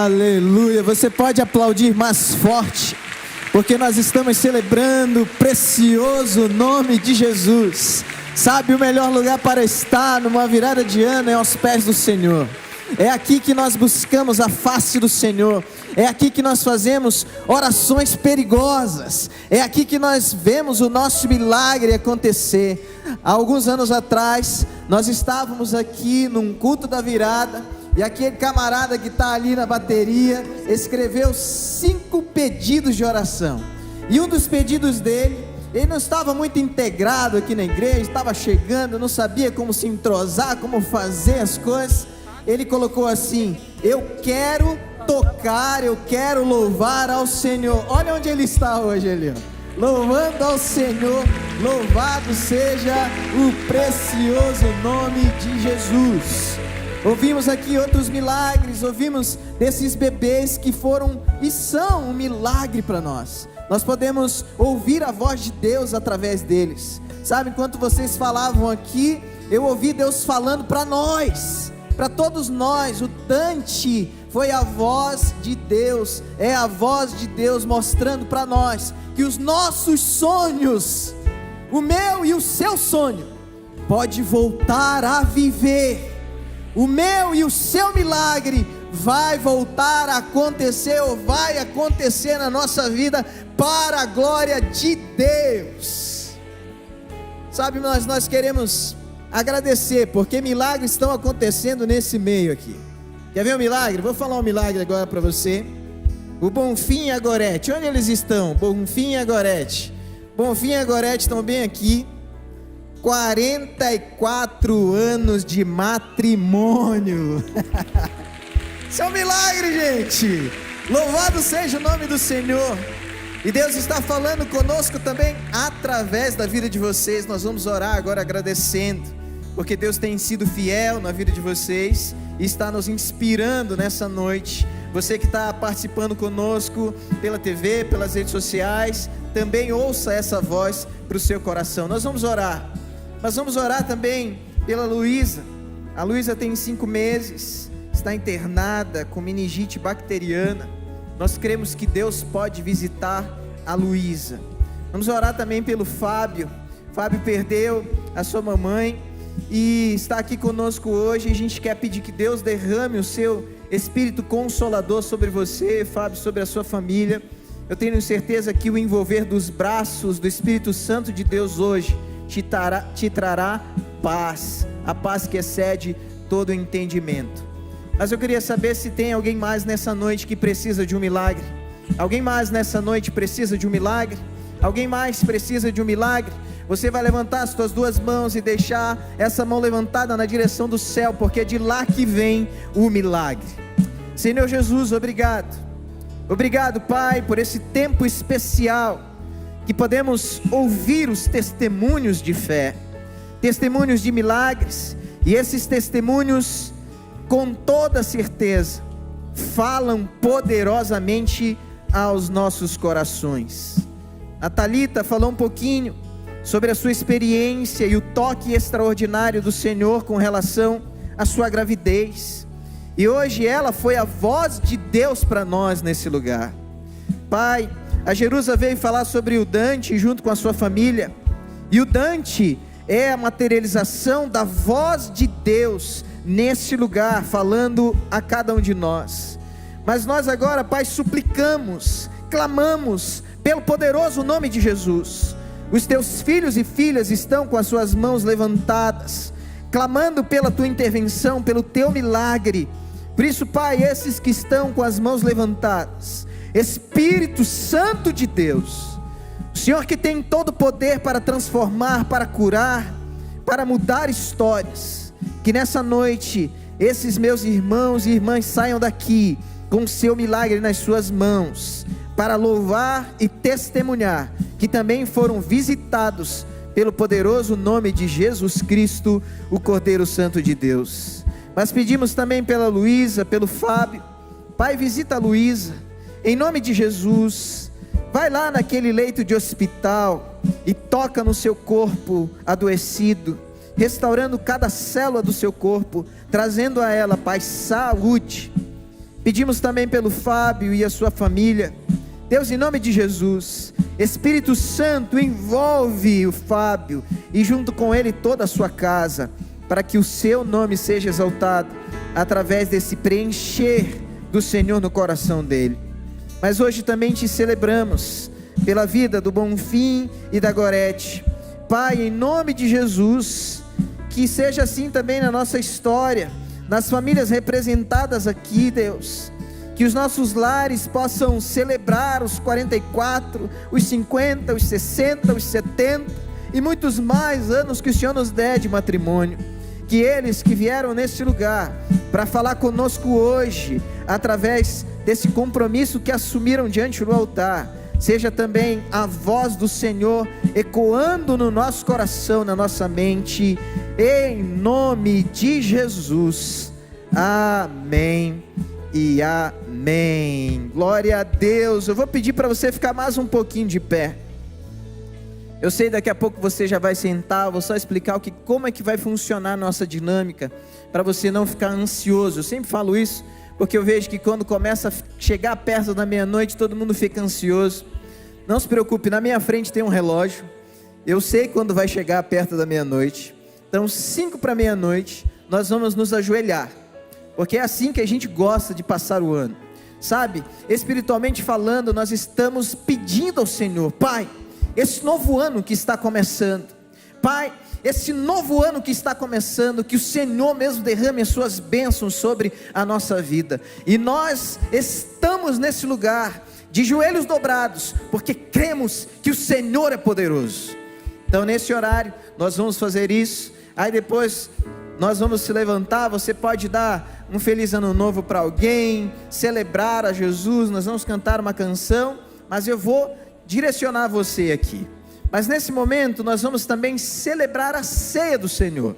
Aleluia, você pode aplaudir mais forte, porque nós estamos celebrando o precioso nome de Jesus. Sabe, o melhor lugar para estar numa virada de ano é aos pés do Senhor. É aqui que nós buscamos a face do Senhor. É aqui que nós fazemos orações perigosas. É aqui que nós vemos o nosso milagre acontecer. Há alguns anos atrás, nós estávamos aqui num culto da virada, e aquele camarada que está ali na bateria escreveu 5 pedidos de oração. E um dos pedidos dele, ele não estava muito integrado aqui na igreja, estava chegando, não sabia como se entrosar, como fazer as coisas. Ele colocou assim: eu quero tocar, eu quero louvar ao Senhor. Olha onde ele está hoje ali, ó, louvando ao Senhor. Louvado seja o precioso nome de Jesus. Ouvimos aqui outros milagres, ouvimos desses bebês que foram e são um milagre para nós. Nós podemos ouvir a voz de Deus através deles. Sabe, enquanto vocês falavam aqui, eu ouvi Deus falando para nós, para todos nós. O Dante foi a voz de Deus, é a voz de Deus mostrando para nós que os nossos sonhos, o meu e o seu sonho, pode voltar a viver. O meu e o seu milagre vai voltar a acontecer, ou vai acontecer na nossa vida, para a glória de Deus. Sabe, nós queremos agradecer, porque milagres estão acontecendo nesse meio aqui. Quer ver um milagre? Vou falar um milagre agora para você. O Bonfim e a Gorete, onde eles estão? Bonfim e a Gorete. Bonfim e a Gorete estão bem aqui. 44 anos de matrimônio. Isso é um milagre, gente. Louvado seja o nome do Senhor. E Deus está falando conosco também através da vida de vocês. Nós vamos orar agora agradecendo, porque Deus tem sido fiel na vida de vocês e está nos inspirando nessa noite. Você que está participando conosco pela TV, pelas redes sociais, também ouça essa voz para o seu coração. Nós vamos orar. Mas vamos orar também pela Luísa. A Luísa tem 5 meses, está internada com meningite bacteriana. Nós cremos que Deus pode visitar a Luísa. Vamos orar também pelo Fábio. Fábio perdeu a sua mamãe e está aqui conosco hoje. A gente quer pedir que Deus derrame o seu Espírito Consolador sobre você, Fábio, sobre a sua família. Eu tenho certeza que o envolver dos braços do Espírito Santo de Deus hoje te trará paz, a paz que excede todo o entendimento. Mas eu queria saber se tem alguém mais nessa noite que precisa de um milagre. Alguém mais nessa noite precisa de um milagre? Alguém mais precisa de um milagre? Você vai levantar as suas 2 mãos e deixar essa mão levantada na direção do céu, porque é de lá que vem o milagre. Senhor Jesus, obrigado. Obrigado, Pai, por esse tempo especial que podemos ouvir os testemunhos de fé, testemunhos de milagres, e esses testemunhos, com toda certeza, falam poderosamente aos nossos corações. A Thalita falou um pouquinho sobre a sua experiência e o toque extraordinário do Senhor com relação à sua gravidez, e hoje ela foi a voz de Deus para nós nesse lugar. Pai, a Jerusa veio falar sobre o Dante junto com a sua família, e o Dante é a materialização da voz de Deus nesse lugar, falando a cada um de nós. Mas nós agora, Pai, suplicamos, clamamos pelo poderoso nome de Jesus. Os teus filhos e filhas estão com as suas mãos levantadas, clamando pela tua intervenção, pelo teu milagre. Por isso, Pai, esses que estão com as mãos levantadas, Espírito Santo de Deus, o Senhor que tem todo o poder para transformar, para curar, para mudar histórias, que nessa noite esses meus irmãos e irmãs saiam daqui com o seu milagre nas suas mãos, para louvar e testemunhar que também foram visitados pelo poderoso nome de Jesus Cristo, o Cordeiro Santo de Deus. Mas pedimos também pela Luísa, pelo Fábio. Pai, visita a Luísa, em nome de Jesus. Vai lá naquele leito de hospital e toca no seu corpo adoecido, restaurando cada célula do seu corpo, trazendo a ela, Pai, saúde. Pedimos também pelo Fábio e a sua família. Deus, em nome de Jesus, Espírito Santo, envolve o Fábio e junto com ele toda a sua casa, para que o seu nome seja exaltado através desse preencher do Senhor no coração dele. Mas hoje também te celebramos pela vida do Bonfim e da Gorete. Pai, em nome de Jesus, que seja assim também na nossa história, nas famílias representadas aqui, Deus. Que os nossos lares possam celebrar os 44, os 50, os 60, os 70 e muitos mais anos que o Senhor nos der de matrimônio. Que eles que vieram neste lugar para falar conosco hoje, através desse compromisso que assumiram diante do altar, seja também a voz do Senhor ecoando no nosso coração, na nossa mente, em nome de Jesus. Amém e amém. Glória a Deus. Eu vou pedir para você ficar mais um pouquinho de pé. Eu sei, daqui a pouco você já vai sentar. Eu vou só explicar como é que vai funcionar a nossa dinâmica, para você não ficar ansioso. Eu sempre falo isso, porque eu vejo que quando começa a chegar perto da meia-noite, todo mundo fica ansioso. Não se preocupe, na minha frente tem um relógio. Eu sei quando vai chegar perto da meia-noite. Então 5 para meia-noite, nós vamos nos ajoelhar, porque é assim que a gente gosta de passar o ano, sabe? Espiritualmente falando, nós estamos pedindo ao Senhor: Pai, esse novo ano que está começando, Pai, esse novo ano que está começando, que o Senhor mesmo derrame as suas bênçãos sobre a nossa vida. E nós estamos nesse lugar, de joelhos dobrados, porque cremos que o Senhor é poderoso. Então nesse horário, nós vamos fazer isso. Aí depois nós vamos se levantar. Você pode dar um feliz ano novo para alguém, celebrar a Jesus. Nós vamos cantar uma canção, mas eu vou direcionar você aqui. Mas nesse momento nós vamos também celebrar a ceia do Senhor.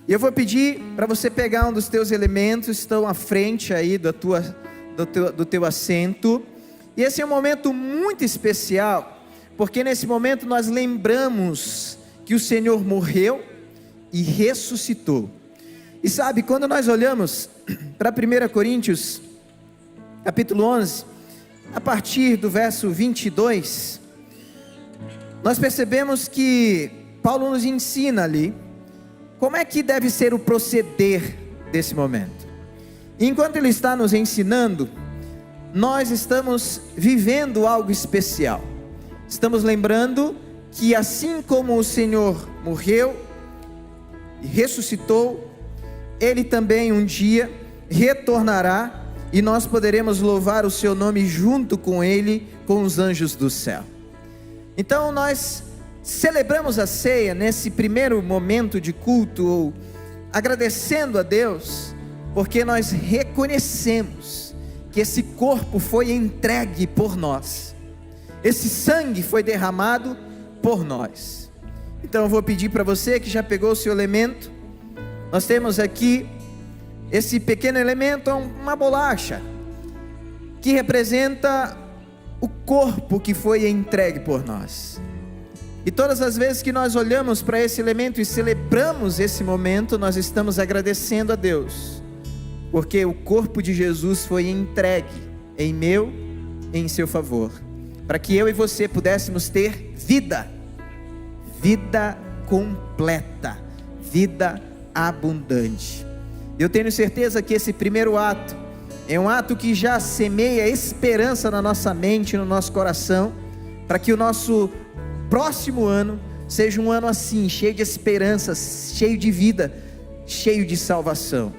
E eu vou pedir para você pegar um dos teus elementos, estão à frente aí do teu assento. E esse é um momento muito especial, porque nesse momento nós lembramos que o Senhor morreu e ressuscitou. E sabe, quando nós olhamos para 1 Coríntios capítulo 11, a partir do verso 22, nós percebemos que Paulo nos ensina ali como é que deve ser o proceder desse momento. E enquanto ele está nos ensinando, nós estamos vivendo algo especial. Estamos lembrando que assim como o Senhor morreu e ressuscitou, Ele também um dia retornará, e nós poderemos louvar o seu nome junto com Ele, com os anjos do céu. Então nós celebramos a ceia nesse primeiro momento de culto, agradecendo a Deus, porque nós reconhecemos que esse corpo foi entregue por nós, esse sangue foi derramado por nós. Então eu vou pedir para você que já pegou o seu elemento. Nós temos aqui esse pequeno elemento, uma bolacha, que representa o corpo que foi entregue por nós. E todas as vezes que nós olhamos para esse elemento e celebramos esse momento, nós estamos agradecendo a Deus, porque o corpo de Jesus foi entregue em meu e em seu favor, para que eu e você pudéssemos ter vida completa, vida abundante. Eu tenho certeza que esse primeiro ato é um ato que já semeia esperança na nossa mente, no nosso coração, para que o nosso próximo ano seja um ano assim, cheio de esperança, cheio de vida, cheio de salvação.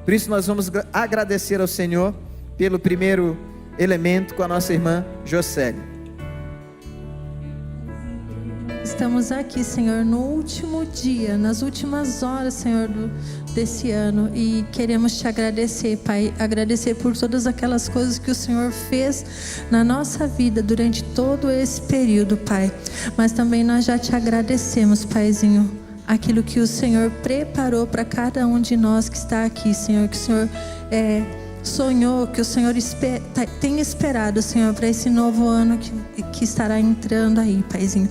Por isso nós vamos agradecer ao Senhor pelo primeiro elemento com a nossa irmã Jocélia. Estamos aqui, Senhor, no último dia, nas últimas horas, Senhor, desse ano, e queremos te agradecer, Pai, agradecer por todas aquelas coisas que o Senhor fez na nossa vida durante todo esse período, Pai, mas também nós já te agradecemos, Paizinho, aquilo que o Senhor preparou para cada um de nós que está aqui, Senhor, que o Senhor sonhou, que o Senhor tem esperado, Senhor, para esse novo ano que estará entrando aí, Paizinho.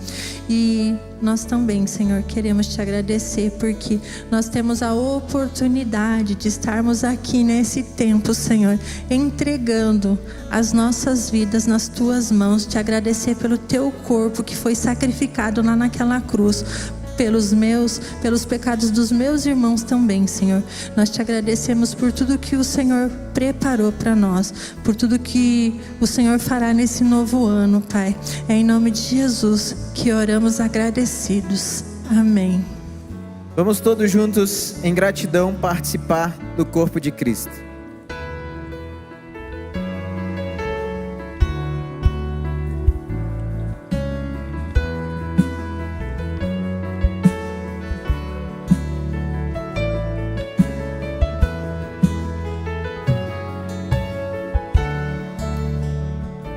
E nós também, Senhor, queremos te agradecer, porque nós temos a oportunidade de estarmos aqui nesse tempo, Senhor, entregando as nossas vidas nas tuas mãos, te agradecer pelo teu corpo que foi sacrificado lá naquela cruz, pelos pecados dos meus irmãos também, Senhor. Nós te agradecemos por tudo que o Senhor preparou para nós, por tudo que o Senhor fará nesse novo ano, Pai. É em nome de Jesus que oramos agradecidos. Amém. Vamos todos juntos, em gratidão, participar do corpo de Cristo.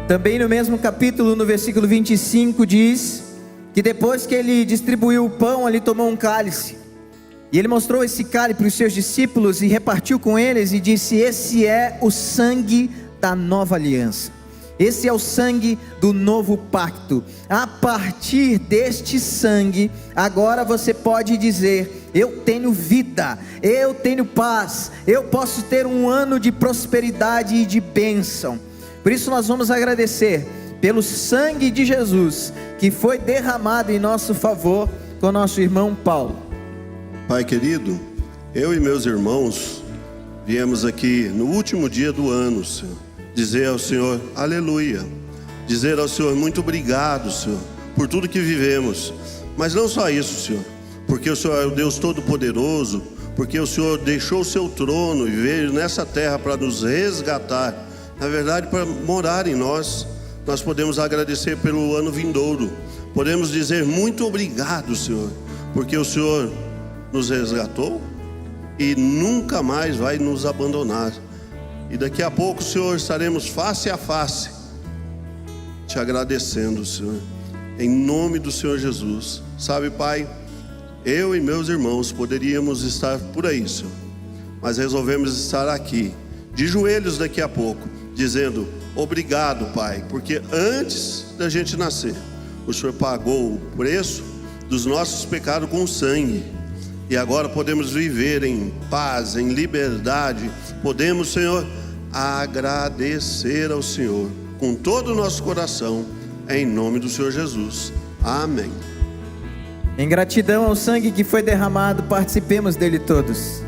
Também no mesmo capítulo, no versículo 25, diz que depois que ele distribuiu o pão, ele tomou um cálice. E ele mostrou esse cálice para os seus discípulos e repartiu com eles e disse: esse é o sangue da nova aliança. Esse é o sangue do novo pacto. A partir deste sangue, agora você pode dizer: eu tenho vida, eu tenho paz, eu posso ter um ano de prosperidade e de bênção. Por isso nós vamos agradecer pelo sangue de Jesus que foi derramado em nosso favor com nosso irmão Paulo. Pai querido, eu e meus irmãos viemos aqui no último dia do ano, Senhor, dizer ao Senhor aleluia, dizer ao Senhor muito obrigado, Senhor, por tudo que vivemos. Mas não só isso, Senhor, porque o Senhor é o Deus Todo-Poderoso, porque o Senhor deixou o seu trono e veio nessa terra para nos resgatar, na verdade para morar em nós. Nós podemos agradecer pelo ano vindouro, podemos dizer muito obrigado, Senhor, porque o Senhor nos resgatou e nunca mais vai nos abandonar. E daqui a pouco, Senhor, estaremos face a face te agradecendo, Senhor, em nome do Senhor Jesus. Sabe, Pai, eu e meus irmãos poderíamos estar por aí, Senhor, mas resolvemos estar aqui de joelhos daqui a pouco, dizendo obrigado, Pai, porque antes da gente nascer, o Senhor pagou o preço dos nossos pecados com sangue, e agora podemos viver em paz, em liberdade. Podemos, Senhor, agradecer ao Senhor com todo o nosso coração, em nome do Senhor Jesus. Amém. Em gratidão ao sangue que foi derramado, participemos dele todos.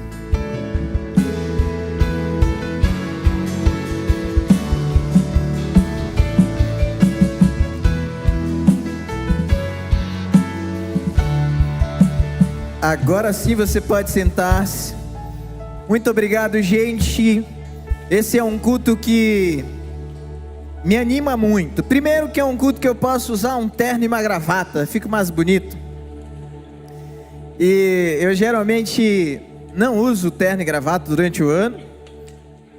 Agora sim você pode sentar-se. Muito obrigado, gente. Esse é um culto que me anima muito. Primeiro que é um culto que eu posso usar um terno e uma gravata, fico mais bonito. E eu geralmente não uso terno e gravata durante o ano,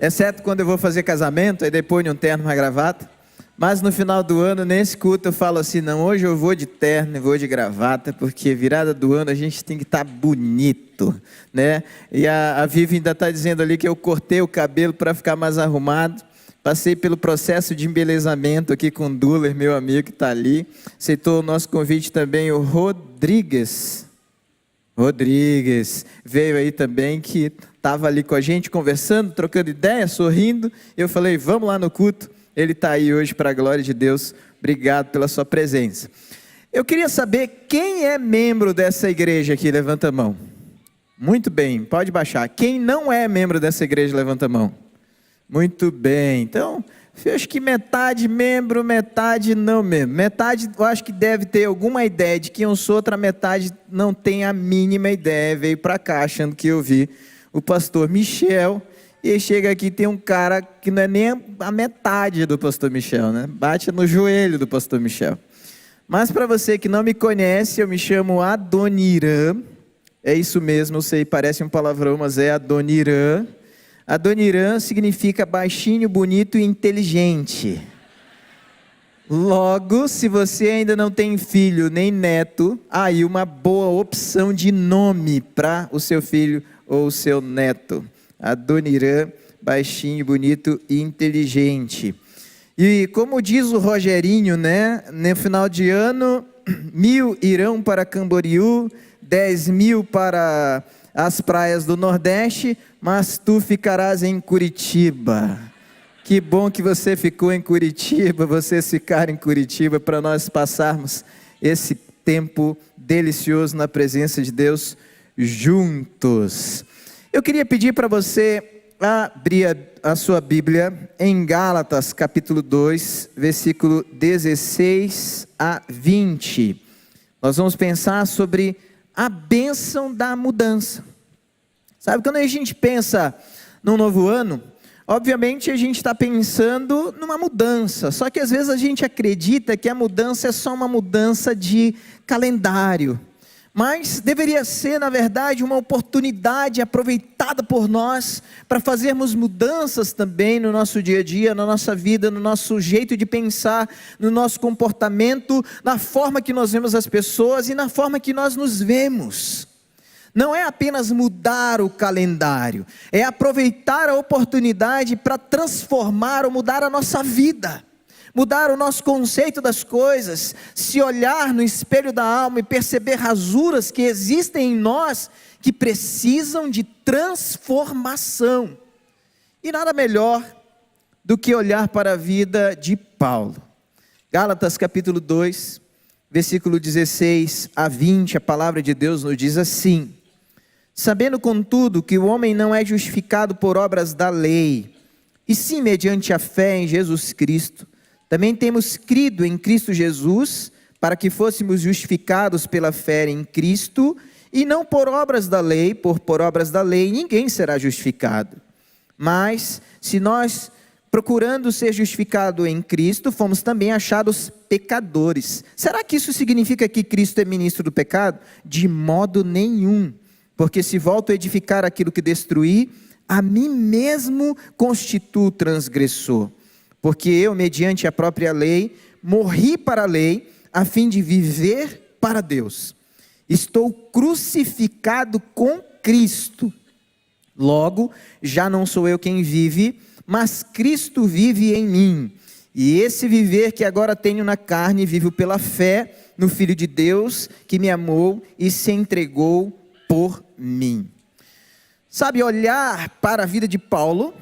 exceto quando eu vou fazer casamento, aí depois de um terno e uma gravata. Mas no final do ano, nesse culto, eu falo assim: não, hoje eu vou de terno e vou de gravata, porque virada do ano a gente tem que estar bonito, né? E a Vivi ainda está dizendo ali que eu cortei o cabelo para ficar mais arrumado. Passei pelo processo de embelezamento aqui com o Duller, meu amigo que está ali. Aceitou o nosso convite também o Rodrigues veio aí também, que estava ali com a gente conversando, trocando ideia, sorrindo. Eu falei: vamos lá no culto. Ele está aí hoje para a glória de Deus. Obrigado pela sua presença. Eu queria saber quem é membro dessa igreja aqui, levanta a mão. Muito bem, pode baixar. Quem não é membro dessa igreja, levanta a mão. Muito bem, então eu acho que metade membro, metade não membro. Metade eu acho que deve ter alguma ideia de quem eu sou, outra metade não tem a mínima ideia, veio para cá achando que eu vi o pastor Michel. E chega aqui, tem um cara que não é nem a metade do pastor Michel, né? Bate no joelho do pastor Michel. Mas para você que não me conhece, eu me chamo Adoniran. É isso mesmo, eu sei, parece um palavrão, mas é Adoniran. Adoniran significa baixinho, bonito e inteligente. Logo, se você ainda não tem filho nem neto, aí uma boa opção de nome para o seu filho ou o seu neto. Adoniran, baixinho, bonito e inteligente. E como diz o Rogerinho, né? No final de ano, 1.000 irão para Camboriú, 10.000 para as praias do Nordeste, mas tu ficarás em Curitiba. Que bom que você ficou em Curitiba, vocês ficaram em Curitiba, para nós passarmos esse tempo delicioso na presença de Deus juntos. Eu queria pedir para você abrir a sua Bíblia em Gálatas capítulo 2, versículo 16 a 20. Nós vamos pensar sobre a bênção da mudança. Sabe, quando a gente pensa num novo ano, obviamente a gente está pensando numa mudança, só que às vezes a gente acredita que a mudança é só uma mudança de calendário, mas deveria ser, na verdade, uma oportunidade aproveitada por nós para fazermos mudanças também no nosso dia a dia, na nossa vida, no nosso jeito de pensar, no nosso comportamento, na forma que nós vemos as pessoas e na forma que nós nos vemos. Não é apenas mudar o calendário, é aproveitar a oportunidade para transformar ou mudar a nossa vida, mudar o nosso conceito das coisas, se olhar no espelho da alma e perceber rasuras que existem em nós, que precisam de transformação. E nada melhor do que olhar para a vida de Paulo. Gálatas capítulo 2, versículo 16 a 20, a palavra de Deus nos diz assim: sabendo contudo que o homem não é justificado por obras da lei, e sim mediante a fé em Jesus Cristo, também temos crido em Cristo Jesus, para que fôssemos justificados pela fé em Cristo, e não por obras da lei, por obras da lei ninguém será justificado. Mas, se nós, procurando ser justificado em Cristo, fomos também achados pecadores, será que isso significa que Cristo é ministro do pecado? De modo nenhum, porque se volto a edificar aquilo que destruí, a mim mesmo constituo transgressor. Porque eu, mediante a própria lei, morri para a lei, a fim de viver para Deus. Estou crucificado com Cristo. Logo, já não sou eu quem vive, mas Cristo vive em mim. E esse viver que agora tenho na carne, vivo pela fé no Filho de Deus, que me amou e se entregou por mim. Sabe, olhar para a vida de Paulo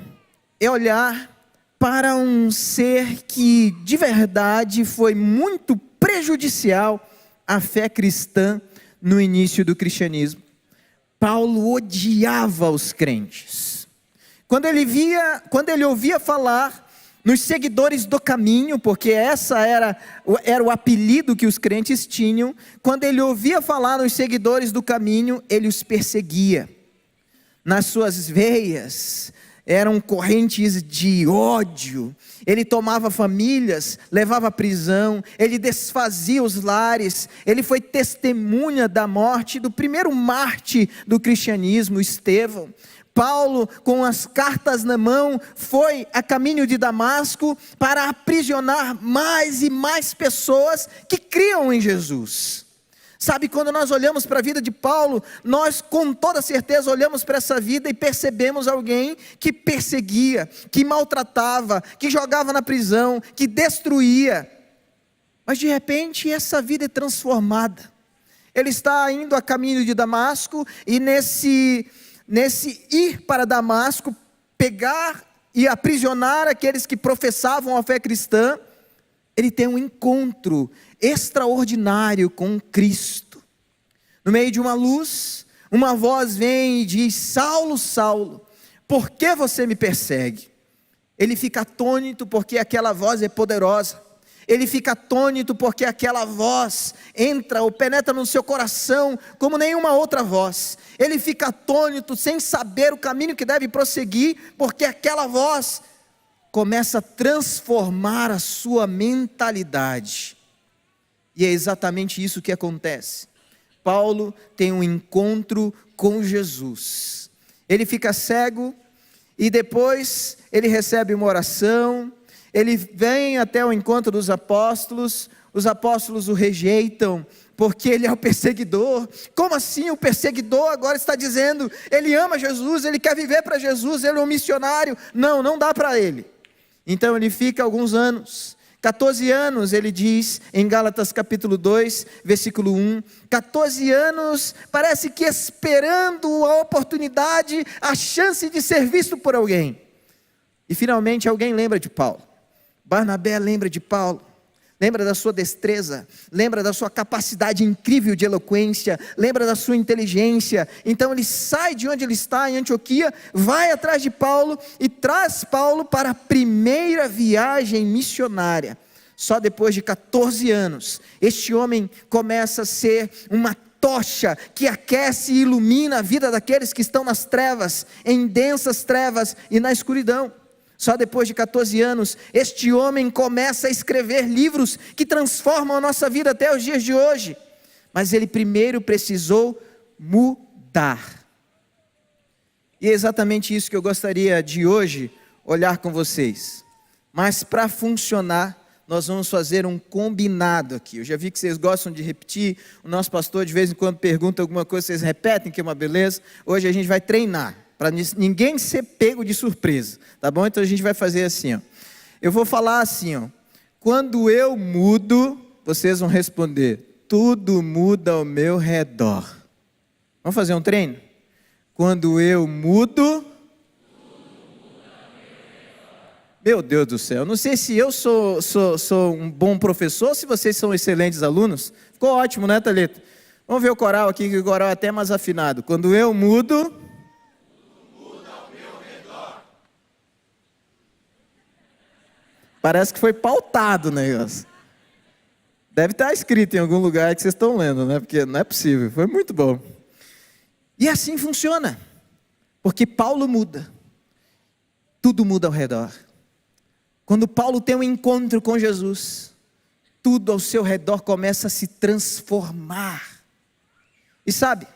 é olhar para um ser que de verdade foi muito prejudicial à fé cristã no início do cristianismo. Paulo odiava os crentes. Quando ele ouvia falar nos seguidores do caminho, porque essa era o apelido que os crentes tinham, quando ele ouvia falar nos seguidores do caminho, ele os perseguia. Nas suas veias eram correntes de ódio. Ele tomava famílias, levava à prisão, ele desfazia os lares. Ele foi testemunha da morte do primeiro mártir do cristianismo, Estevão. Paulo, com as cartas na mão, foi a caminho de Damasco para aprisionar mais e mais pessoas que criam em Jesus. Sabe, quando nós olhamos para a vida de Paulo, nós com toda certeza olhamos para essa vida e percebemos alguém que perseguia, que maltratava, que jogava na prisão, que destruía. Mas de repente essa vida é transformada. Ele está indo a caminho de Damasco e nesse ir para Damasco, pegar e aprisionar aqueles que professavam a fé cristã, ele tem um encontro extraordinário com Cristo. No meio de uma luz, uma voz vem e diz: Saulo, Saulo, por que você me persegue? Ele fica atônito porque aquela voz é poderosa. Ele fica atônito porque aquela voz entra ou penetra no seu coração como nenhuma outra voz. Ele fica atônito sem saber o caminho que deve prosseguir, porque aquela voz começa a transformar a sua mentalidade. E é exatamente isso que acontece. Paulo tem um encontro com Jesus. Ele fica cego e depois ele recebe uma oração. Ele vem até o encontro dos apóstolos. Os apóstolos o rejeitam porque ele é o perseguidor. Como assim o perseguidor agora está dizendo, ele ama Jesus, ele quer viver para Jesus, ele é um missionário? Não, não dá para ele. Então ele fica alguns anos, 14 anos, ele diz em Gálatas capítulo 2, versículo 1, 14 anos, parece que esperando a oportunidade, a chance de ser visto por alguém. E finalmente alguém lembra de Paulo. Barnabé lembra de Paulo, lembra da sua destreza, lembra da sua capacidade incrível de eloquência, lembra da sua inteligência. Então ele sai de onde ele está, em Antioquia, vai atrás de Paulo e traz Paulo para a primeira viagem missionária. Só depois de 14 anos, este homem começa a ser uma tocha que aquece e ilumina a vida daqueles que estão nas trevas, em densas trevas e na escuridão. Só depois de 14 anos, este homem começa a escrever livros que transformam a nossa vida até os dias de hoje. Mas ele primeiro precisou mudar. E é exatamente isso que eu gostaria de hoje olhar com vocês. Mas para funcionar, nós vamos fazer um combinado aqui. Eu já vi que vocês gostam de repetir. O nosso pastor de vez em quando pergunta alguma coisa, vocês repetem, que é uma beleza. Hoje a gente vai treinar, para ninguém ser pego de surpresa, tá bom? Então a gente vai fazer assim, ó. Eu vou falar assim, ó. Quando eu mudo, vocês vão responder, tudo muda ao meu redor. Vamos fazer um treino? Quando eu mudo, meu Deus do céu, não sei se eu sou um bom professor ou se vocês são excelentes alunos. Ficou ótimo, né, Thalita? Vamos ver o coral aqui, que o coral é até mais afinado. Quando eu mudo, muda ao meu redor. Parece que foi pautado o negócio. Deve estar escrito em algum lugar que vocês estão lendo, né? Porque não é possível, foi muito bom. E assim funciona, porque Paulo muda, tudo muda ao redor. Quando Paulo tem um encontro com Jesus, tudo ao seu redor começa a se transformar. E sabe,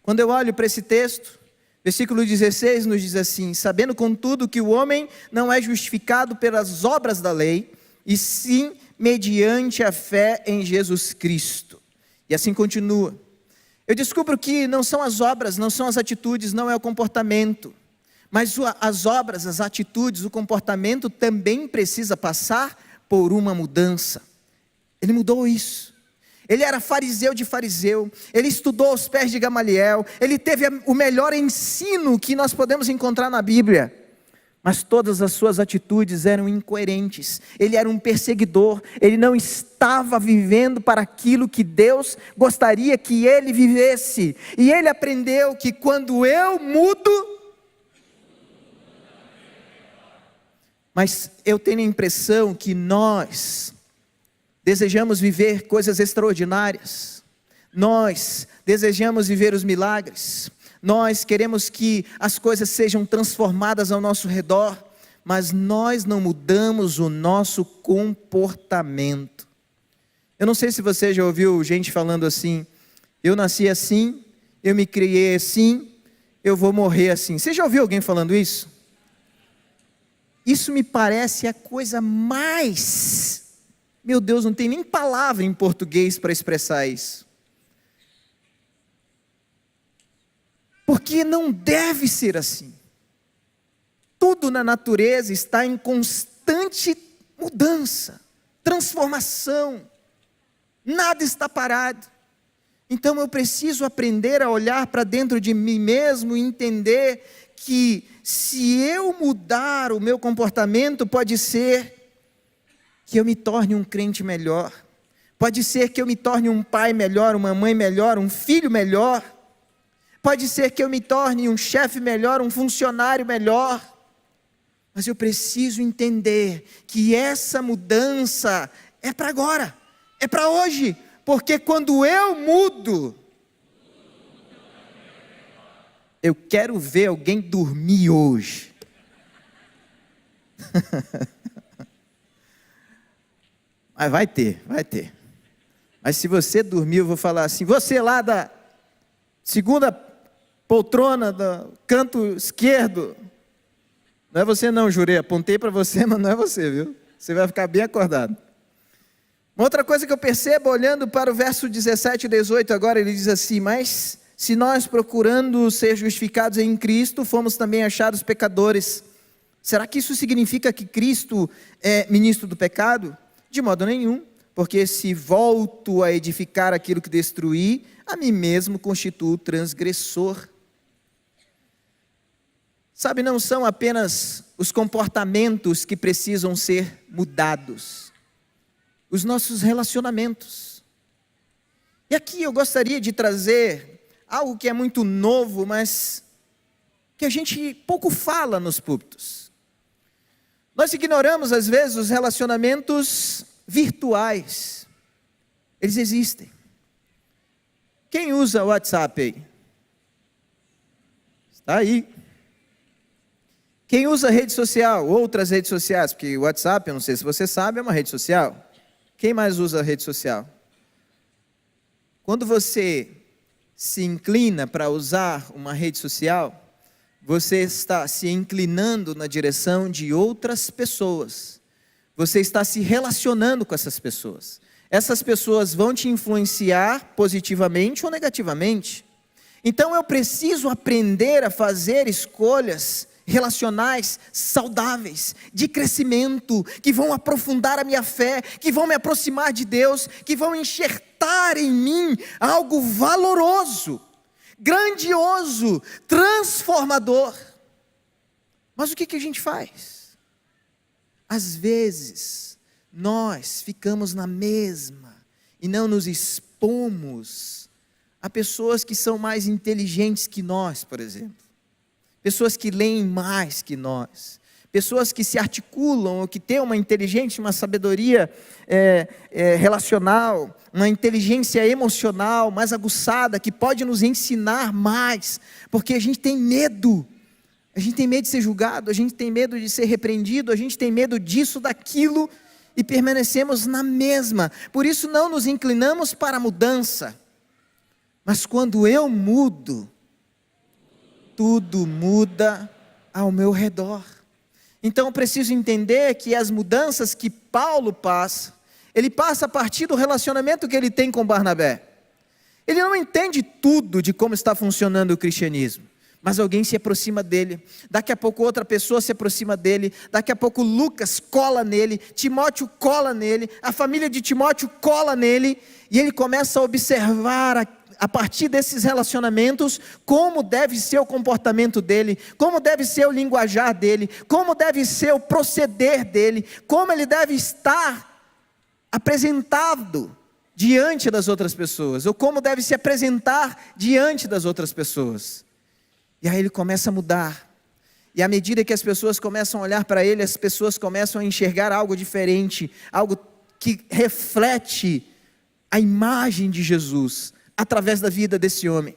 quando eu olho para esse texto, versículo 16 nos diz assim, sabendo contudo que o homem não é justificado pelas obras da lei, e sim mediante a fé em Jesus Cristo. E assim continua. Eu descubro que não são as obras, não são as atitudes, não é o comportamento. Mas as obras, as atitudes, o comportamento também precisa passar por uma mudança. Ele mudou isso. Ele era fariseu de fariseu, ele estudou aos pés de Gamaliel, ele teve o melhor ensino que nós podemos encontrar na Bíblia. Mas todas as suas atitudes eram incoerentes. Ele era um perseguidor, ele não estava vivendo para aquilo que Deus gostaria que ele vivesse. E ele aprendeu que quando eu mudo, mas eu tenho a impressão que nós desejamos viver coisas extraordinárias, nós desejamos viver os milagres, nós queremos que as coisas sejam transformadas ao nosso redor, mas nós não mudamos o nosso comportamento. Eu não sei se você já ouviu gente falando assim, eu nasci assim, eu me criei assim, eu vou morrer assim. Você já ouviu alguém falando isso? Isso me parece a coisa mais, meu Deus, não tem nem palavra em português para expressar isso. Porque não deve ser assim. Tudo na natureza está em constante mudança, transformação. Nada está parado. Então eu preciso aprender a olhar para dentro de mim mesmo e entender que se eu mudar o meu comportamento, pode ser que eu me torne um crente melhor, pode ser que eu me torne um pai melhor, uma mãe melhor, um filho melhor, pode ser que eu me torne um chefe melhor, um funcionário melhor, mas eu preciso entender que essa mudança é para agora, é para hoje, porque quando eu mudo, eu quero ver alguém dormir hoje. Mas vai ter. Mas se você dormir, eu vou falar assim, você lá da segunda poltrona, do canto esquerdo, não é você não, jurei, apontei para você, mas não é você, viu? Você vai ficar bem acordado. Uma outra coisa que eu percebo, olhando para o verso 17 e 18 agora, ele diz assim: mas se nós, procurando ser justificados em Cristo, fomos também achados pecadores, será que isso significa que Cristo é ministro do pecado? De modo nenhum, porque se volto a edificar aquilo que destruí, a mim mesmo constituo transgressor. Sabe, não são apenas os comportamentos que precisam ser mudados, os nossos relacionamentos. E aqui eu gostaria de trazer algo que é muito novo, mas que a gente pouco fala nos púlpitos. Nós ignoramos às vezes os relacionamentos virtuais. Eles existem. Quem usa o WhatsApp aí? Está aí. Quem usa rede social, outras redes sociais, porque o WhatsApp, eu não sei se você sabe, é uma rede social. Quem mais usa a rede social? Quando você se inclina para usar uma rede social, você está se inclinando na direção de outras pessoas. Você está se relacionando com essas pessoas. Essas pessoas vão te influenciar positivamente ou negativamente. Então eu preciso aprender a fazer escolhas relacionais saudáveis, de crescimento, que vão aprofundar a minha fé, que vão me aproximar de Deus, que vão enxertar em mim algo valoroso, grandioso, transformador. Mas o que a gente faz? Às vezes, nós ficamos na mesma e não nos expomos a pessoas que são mais inteligentes que nós, por exemplo. Pessoas que leem mais que nós, pessoas que se articulam, ou que têm uma inteligência, uma sabedoria relacional, uma inteligência emocional mais aguçada, que pode nos ensinar mais, porque a gente tem medo de ser julgado, a gente tem medo de ser repreendido, a gente tem medo disso, daquilo, e permanecemos na mesma. Por isso não nos inclinamos para a mudança, mas quando eu mudo, tudo muda ao meu redor. Então eu preciso entender que as mudanças que Paulo passa, ele passa a partir do relacionamento que ele tem com Barnabé. Ele não entende tudo de como está funcionando o cristianismo, mas alguém se aproxima dele, daqui a pouco outra pessoa se aproxima dele, daqui a pouco Lucas cola nele, Timóteo cola nele, a família de Timóteo cola nele, e ele começa a observar a partir desses relacionamentos, como deve ser o comportamento dele, como deve ser o linguajar dele, como deve ser o proceder dele, como ele deve estar apresentado diante das outras pessoas, ou como deve se apresentar diante das outras pessoas. E aí ele começa a mudar, e à medida que as pessoas começam a olhar para ele, as pessoas começam a enxergar algo diferente, algo que reflete a imagem de Jesus, através da vida desse homem.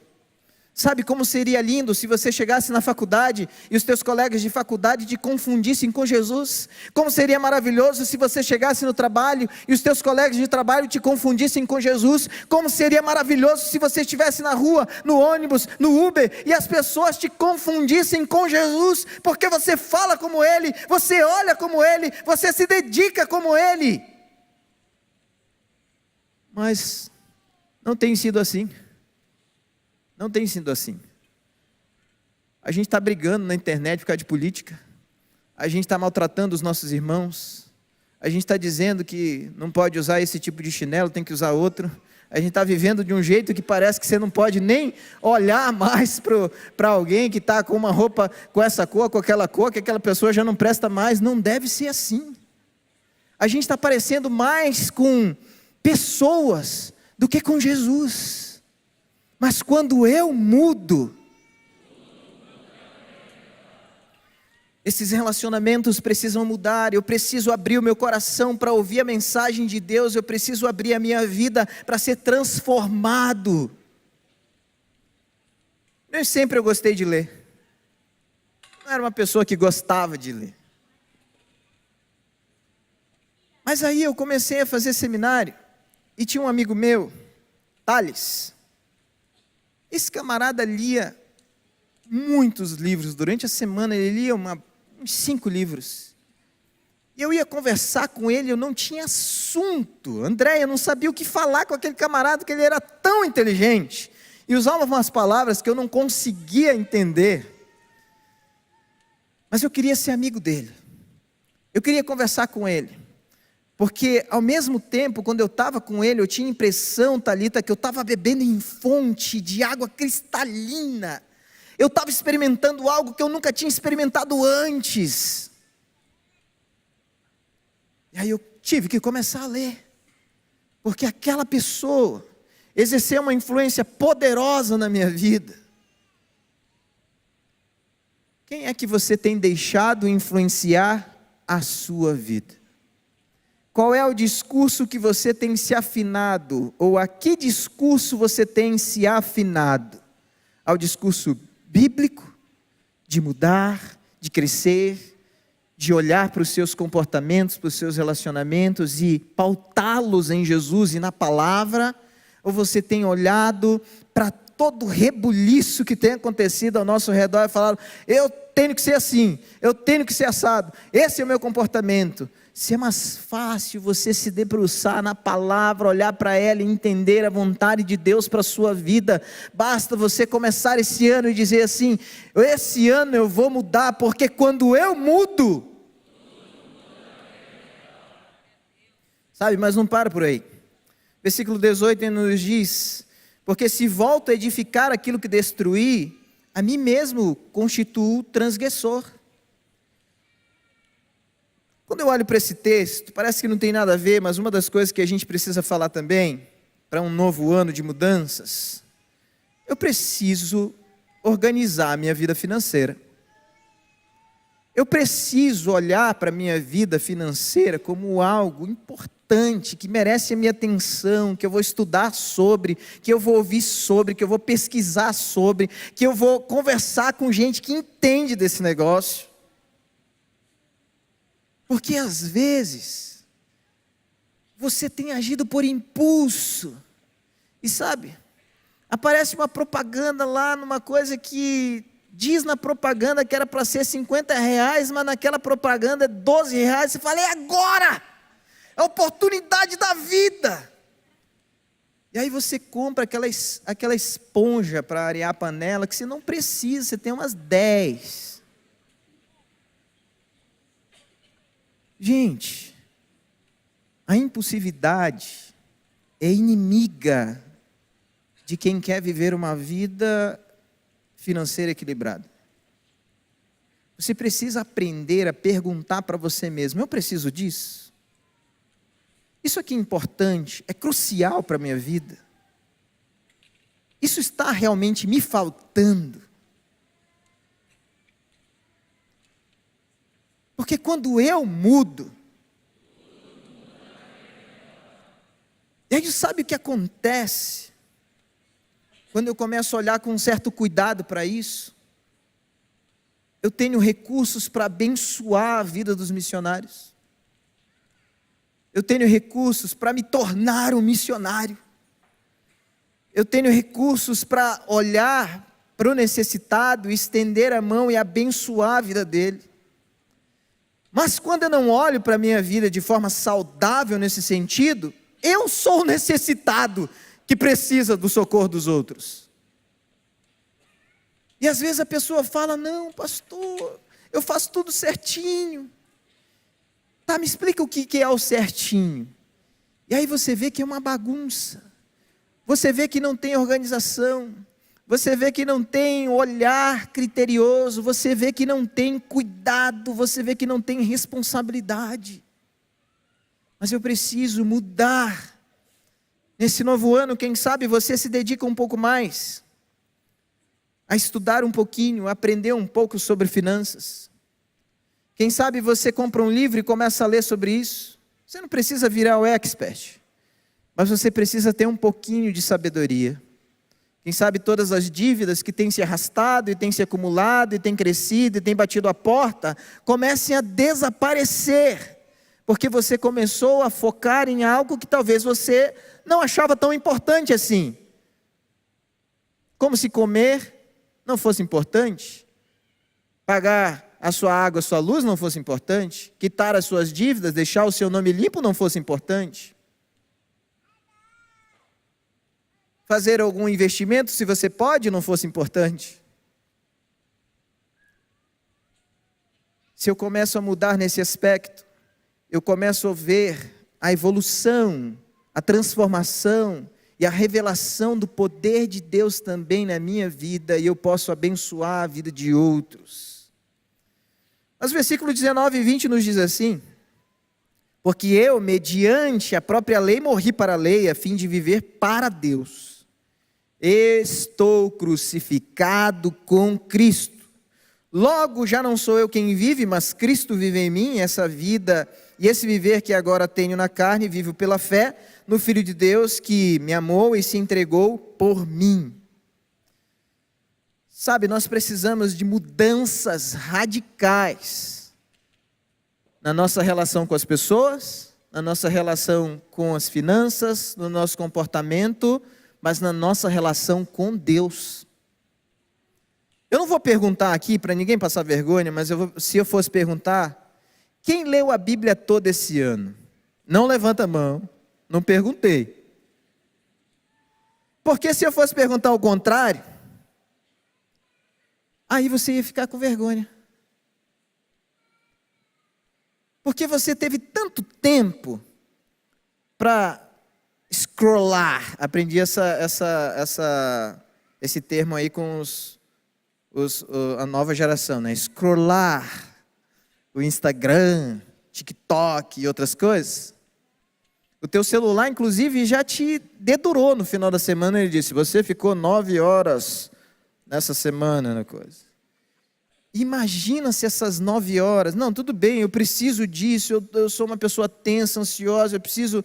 Sabe como seria lindo se você chegasse na faculdade e os teus colegas de faculdade te confundissem com Jesus? Como seria maravilhoso se você chegasse no trabalho e os teus colegas de trabalho te confundissem com Jesus? Como seria maravilhoso se você estivesse na rua, no ônibus, no Uber, e as pessoas te confundissem com Jesus, porque você fala como Ele, você olha como Ele, você se dedica como Ele. Mas não tem sido assim. Não tem sido assim. A gente está brigando na internet por causa de política. A gente está maltratando os nossos irmãos. A gente está dizendo que não pode usar esse tipo de chinelo, tem que usar outro. A gente está vivendo de um jeito que parece que você não pode nem olhar mais para alguém que está com uma roupa com essa cor, com aquela cor, que aquela pessoa já não presta mais. Não deve ser assim. A gente está parecendo mais com pessoas do que com Jesus. Mas quando eu mudo, esses relacionamentos precisam mudar. Eu preciso abrir o meu coração para ouvir a mensagem de Deus. Eu preciso abrir a minha vida para ser transformado. Nem sempre eu gostei de ler. Não era uma pessoa que gostava de ler. Mas aí eu comecei a fazer seminário. E tinha um amigo meu, Thales. Esse camarada lia muitos livros. Durante a semana ele lia uns 5 livros. E eu ia conversar com ele, eu não tinha assunto. André, eu não sabia o que falar com aquele camarada, que ele era tão inteligente. E usava umas palavras que eu não conseguia entender. Mas eu queria ser amigo dele. Eu queria conversar com ele. Porque ao mesmo tempo, quando eu estava com ele, eu tinha a impressão, Thalita, que eu estava bebendo em fonte de água cristalina. Eu estava experimentando algo que eu nunca tinha experimentado antes. E aí eu tive que começar a ler. Porque aquela pessoa exerceu uma influência poderosa na minha vida. Quem é que você tem deixado influenciar a sua vida? Qual é o discurso que você tem se afinado? Ou a que discurso você tem se afinado? Ao discurso bíblico, de mudar, de crescer, de olhar para os seus comportamentos, para os seus relacionamentos e pautá-los em Jesus e na palavra? Ou você tem olhado para todo o rebuliço que tem acontecido ao nosso redor e falado, eu tenho que ser assim, eu tenho que ser assado, esse é o meu comportamento? Se é mais fácil você se debruçar na palavra, olhar para ela e entender a vontade de Deus para a sua vida, basta você começar esse ano e dizer assim, esse ano eu vou mudar, porque quando eu mudo, sabe, mas não para por aí. Versículo 18 ele nos diz, porque se volto a edificar aquilo que destruí, a mim mesmo constituo transgressor. Quando eu olho para esse texto, parece que não tem nada a ver, mas uma das coisas que a gente precisa falar também, para um novo ano de mudanças, eu preciso organizar a minha vida financeira. Eu preciso olhar para a minha vida financeira como algo importante, que merece a minha atenção, que eu vou estudar sobre, que eu vou ouvir sobre, que eu vou pesquisar sobre, que eu vou conversar com gente que entende desse negócio. Porque às vezes, você tem agido por impulso, e sabe, aparece uma propaganda lá, numa coisa que diz na propaganda que era para ser R$50, mas naquela propaganda é R$12, você fala, é agora, é a oportunidade da vida. E aí você compra aquela esponja para arear a panela, que você não precisa, você tem umas 10. Gente, a impulsividade é inimiga de quem quer viver uma vida financeira equilibrada. Você precisa aprender a perguntar para você mesmo, eu preciso disso? Isso aqui é importante, é crucial para a minha vida? Isso está realmente me faltando? Porque quando eu mudo, e aí sabe o que acontece? Quando eu começo a olhar com um certo cuidado para isso, eu tenho recursos para abençoar a vida dos missionários. Eu tenho recursos para me tornar um missionário. Eu tenho recursos para olhar para o necessitado, estender a mão e abençoar a vida dele. Mas quando eu não olho para a minha vida de forma saudável nesse sentido, eu sou o necessitado que precisa do socorro dos outros. E às vezes a pessoa fala, não pastor, eu faço tudo certinho. Tá, me explica o que é o certinho. E aí você vê que é uma bagunça. Você vê que não tem organização. Você vê que não tem olhar criterioso, você vê que não tem cuidado, você vê que não tem responsabilidade. Mas eu preciso mudar. Nesse novo ano, quem sabe você se dedica um pouco mais a estudar um pouquinho, a aprender um pouco sobre finanças. Quem sabe você compra um livro e começa a ler sobre isso. Você não precisa virar o expert, mas você precisa ter um pouquinho de sabedoria. Quem sabe todas as dívidas que têm se arrastado, e têm se acumulado, e têm crescido, e têm batido a porta, comecem a desaparecer, porque você começou a focar em algo que talvez você não achava tão importante assim. Como se comer não fosse importante, pagar a sua água, a sua luz não fosse importante? Quitar as suas dívidas, deixar o seu nome limpo não fosse importante? Fazer algum investimento, se você pode, não fosse importante? Se eu começo a mudar nesse aspecto, eu começo a ver a evolução, a transformação e a revelação do poder de Deus também na minha vida, e eu posso abençoar a vida de outros. Mas o versículo 19 e 20 nos diz assim: porque eu, mediante a própria lei, morri para a lei, a fim de viver para Deus. Estou crucificado com Cristo. Logo, já não sou eu quem vive, mas Cristo vive em mim. Essa vida e esse viver que agora tenho na carne, vivo pela fé no Filho de Deus que me amou e se entregou por mim. Sabe, nós precisamos de mudanças radicais na nossa relação com as pessoas, na nossa relação com as finanças, no nosso comportamento, mas na nossa relação com Deus. Eu não vou perguntar aqui, para ninguém passar vergonha, mas se eu fosse perguntar, quem leu a Bíblia toda esse ano? Não levanta a mão, não perguntei. Porque se eu fosse perguntar o contrário, aí você ia ficar com vergonha. Porque você teve tanto tempo para scrollar. Aprendi esse termo aí com a nova geração, né? Scrollar o Instagram, TikTok e outras coisas. O teu celular, inclusive, já te dedurou no final da semana. Ele disse: você ficou 9 horas nessa semana na coisa. Imagina se essas 9 horas, não, tudo bem, eu preciso disso, eu sou uma pessoa tensa, ansiosa, eu preciso,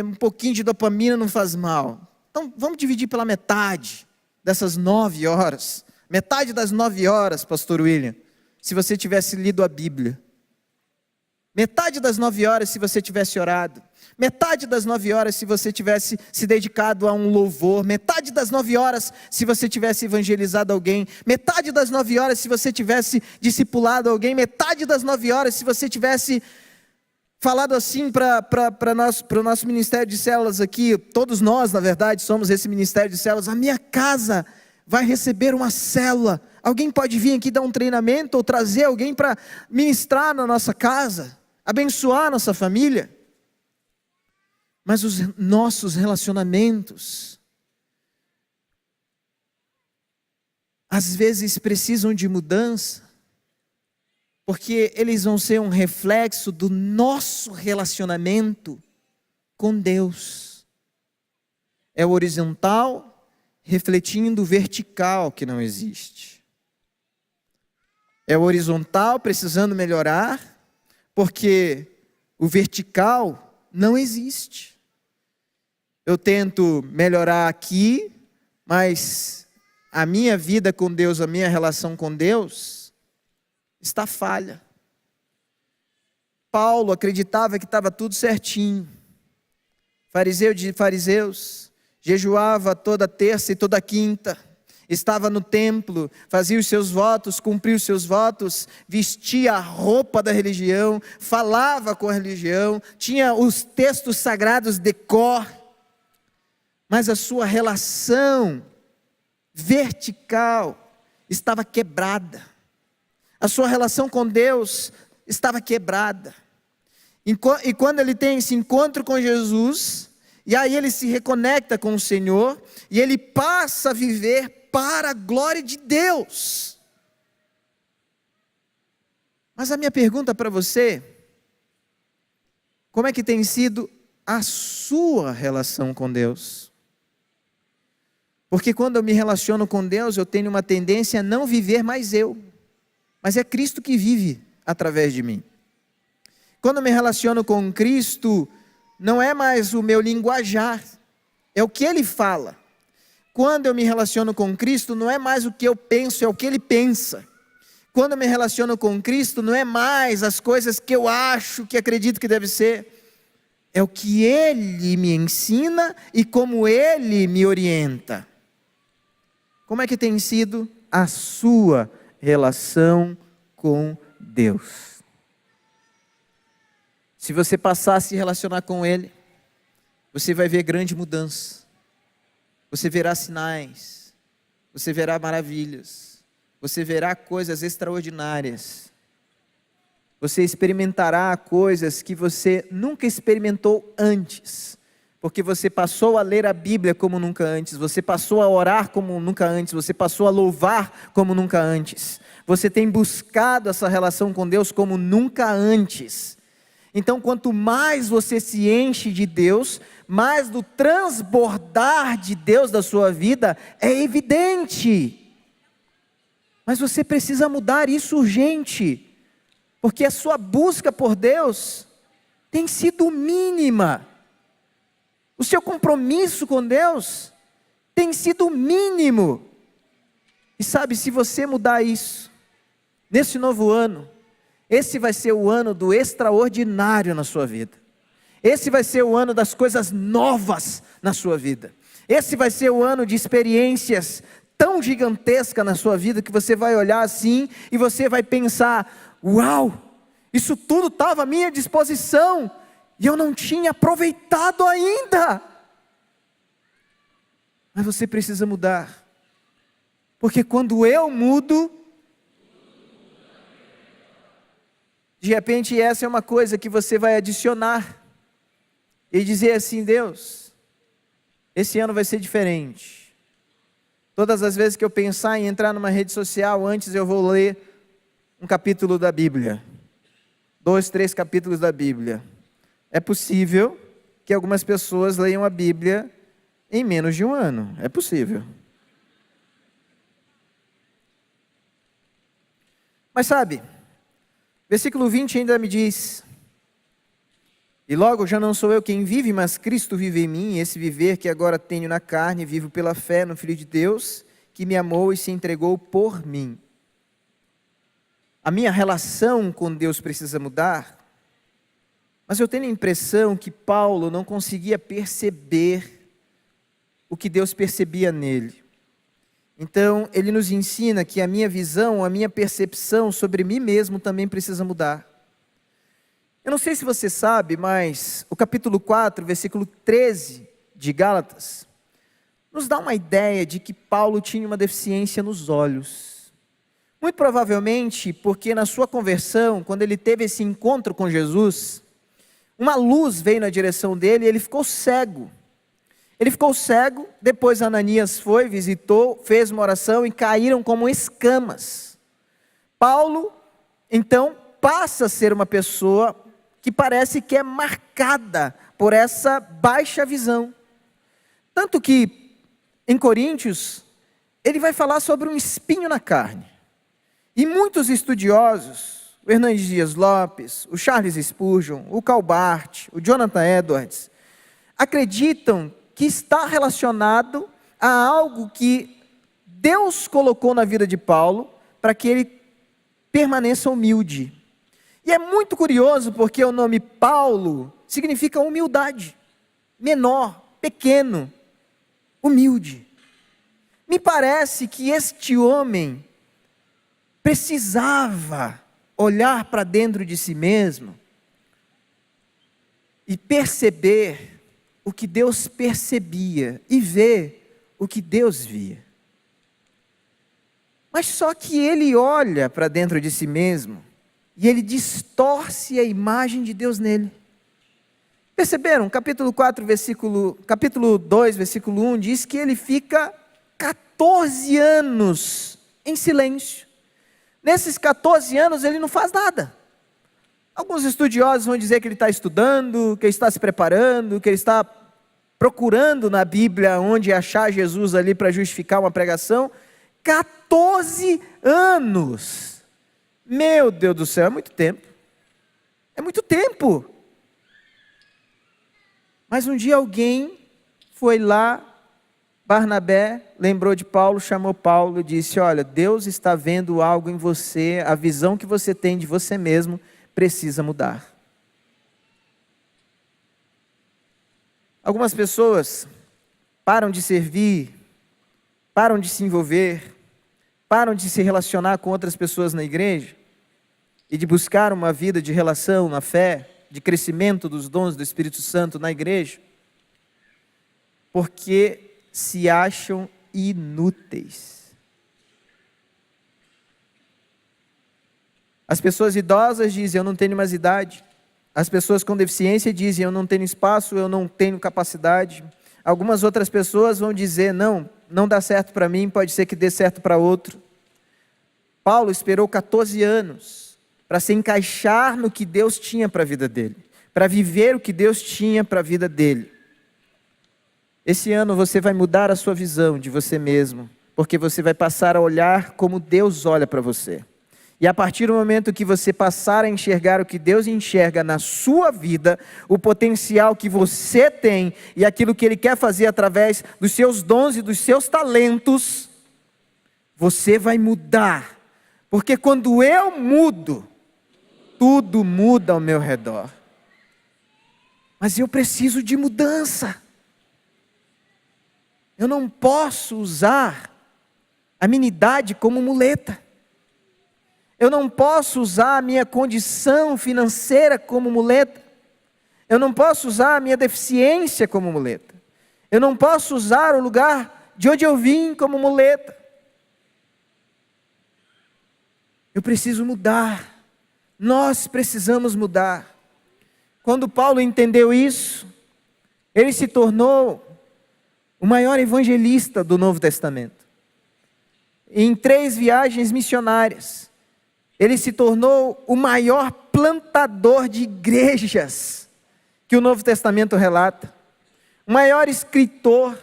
um pouquinho de dopamina não faz mal. Então, vamos dividir pela metade dessas 9 horas. Metade das 9 horas, pastor William, se você tivesse lido a Bíblia. Metade das 9 horas se você tivesse orado. Metade das 9 horas se você tivesse se dedicado a um louvor. Metade das 9 horas se você tivesse evangelizado alguém. Metade das 9 horas se você tivesse discipulado alguém. Metade das 9 horas se você tivesse falado assim para o nosso ministério de células aqui. Todos nós, na verdade, somos esse ministério de células. A minha casa vai receber uma célula. Alguém pode vir aqui dar um treinamento ou trazer alguém para ministrar na nossa casa, abençoar a nossa família. Mas os nossos relacionamentos, às vezes precisam de mudança, porque eles vão ser um reflexo do nosso relacionamento com Deus. É horizontal, refletindo o vertical que não existe. É horizontal precisando melhorar, porque o vertical não existe. Eu tento melhorar aqui, mas a minha vida com Deus, a minha relação com Deus, está falha. Paulo acreditava que estava tudo certinho. Fariseu de fariseus, jejuava toda terça e toda quinta, estava no templo, fazia os seus votos, cumpria os seus votos, vestia a roupa da religião, falava com a religião, tinha os textos sagrados de cor, mas a sua relação vertical estava quebrada. A sua relação com Deus estava quebrada. E quando ele tem esse encontro com Jesus, e aí ele se reconecta com o Senhor, e ele passa a viver para a glória de Deus. Mas a minha pergunta para você: como é que tem sido a sua relação com Deus? Porque quando eu me relaciono com Deus, eu tenho uma tendência a não viver mais eu, mas é Cristo que vive através de mim. Quando eu me relaciono com Cristo, não é mais o meu linguajar, é o que Ele fala. Quando eu me relaciono com Cristo, não é mais o que eu penso, é o que Ele pensa. Quando eu me relaciono com Cristo, não é mais as coisas que eu acho, que acredito que deve ser. É o que Ele me ensina e como Ele me orienta. Como é que tem sido a sua relação com Deus. Se você passar a se relacionar com Ele, você vai ver grande mudança. Você verá sinais, você verá maravilhas, você verá coisas extraordinárias. Você experimentará coisas que você nunca experimentou antes, porque você passou a ler a Bíblia como nunca antes, você passou a orar como nunca antes, você passou a louvar como nunca antes. Você tem buscado essa relação com Deus como nunca antes. Então, quanto mais você se enche de Deus, mais do transbordar de Deus da sua vida é evidente. Mas você precisa mudar isso urgente, porque a sua busca por Deus tem sido mínima. O seu compromisso com Deus tem sido mínimo. E sabe, se você mudar isso, nesse novo ano, esse vai ser o ano do extraordinário na sua vida. Esse vai ser o ano das coisas novas na sua vida. Esse vai ser o ano de experiências tão gigantescas na sua vida, que você vai olhar assim e você vai pensar: uau, isso tudo estava à minha disposição e eu não tinha aproveitado ainda. Mas você precisa mudar, porque quando eu mudo, de repente essa é uma coisa que você vai adicionar e dizer assim: Deus, esse ano vai ser diferente. Todas as vezes que eu pensar em entrar numa rede social, antes eu vou ler um capítulo da Bíblia, 2, 3 capítulos da Bíblia. É possível que algumas pessoas leiam a Bíblia em menos de um ano, é possível. Mas sabe, versículo 20 ainda me diz: e logo já não sou eu quem vive, mas Cristo vive em mim. Esse viver que agora tenho na carne, vivo pela fé no Filho de Deus, que me amou e se entregou por mim. A minha relação com Deus precisa mudar, mas eu tenho a impressão que Paulo não conseguia perceber o que Deus percebia nele. Então, ele nos ensina que a minha visão, a minha percepção sobre mim mesmo também precisa mudar. Eu não sei se você sabe, mas o capítulo 4, versículo 13 de Gálatas, nos dá uma ideia de que Paulo tinha uma deficiência nos olhos. Muito provavelmente porque na sua conversão, quando ele teve esse encontro com Jesus, uma luz veio na direção dele e ele ficou cego. Ele ficou cego, depois Ananias foi, visitou, fez uma oração e caíram como escamas. Paulo, então, passa a ser uma pessoa que parece que é marcada por essa baixa visão. Tanto que, em Coríntios, ele vai falar sobre um espinho na carne. E muitos estudiosos, o Hernandes Dias Lopes, o Charles Spurgeon, o Karl Barth, o Jonathan Edwards, acreditam que está relacionado a algo que Deus colocou na vida de Paulo para que ele permaneça humilde. E é muito curioso porque o nome Paulo significa humildade, menor, pequeno, humilde. Me parece que este homem precisava olhar para dentro de si mesmo e perceber o que Deus percebia e ver o que Deus via. Mas só que ele olha para dentro de si mesmo e ele distorce a imagem de Deus nele. Perceberam? Capítulo 2, versículo 1 diz que ele fica 14 anos em silêncio. Nesses 14 anos ele não faz nada. Alguns estudiosos vão dizer que ele está estudando, que ele está se preparando, que ele está procurando na Bíblia onde achar Jesus ali para justificar uma pregação. 14 anos! Meu Deus do céu, é muito tempo. É muito tempo. Mas um dia alguém foi lá, Barnabé lembrou de Paulo, chamou Paulo e disse: olha, Deus está vendo algo em você, a visão que você tem de você mesmo precisa mudar. Algumas pessoas param de servir, param de se envolver, param de se relacionar com outras pessoas na igreja, e de buscar uma vida de relação na fé, de crescimento dos dons do Espírito Santo na igreja, porque se acham inúteis. As pessoas idosas dizem: eu não tenho mais idade. As pessoas com deficiência dizem: eu não tenho espaço, eu não tenho capacidade. Algumas outras pessoas vão dizer: não dá certo para mim, pode ser que dê certo para outro. Paulo esperou 14 anos para se encaixar no que Deus tinha para a vida dele, para viver o que Deus tinha para a vida dele. Esse ano você vai mudar a sua visão de você mesmo, porque você vai passar a olhar como Deus olha para você. E a partir do momento que você passar a enxergar o que Deus enxerga na sua vida, o potencial que você tem e aquilo que Ele quer fazer através dos seus dons e dos seus talentos, você vai mudar. Porque quando eu mudo, tudo muda ao meu redor. Mas eu preciso de mudança. Eu não posso usar a minha idade como muleta. Eu não posso usar a minha condição financeira como muleta. Eu não posso usar a minha deficiência como muleta. Eu não posso usar o lugar de onde eu vim como muleta. Eu preciso mudar. Nós precisamos mudar. Quando Paulo entendeu isso, ele se tornou o maior evangelista do Novo Testamento. Em 3 viagens missionárias, ele se tornou o maior plantador de igrejas que o Novo Testamento relata. O maior escritor.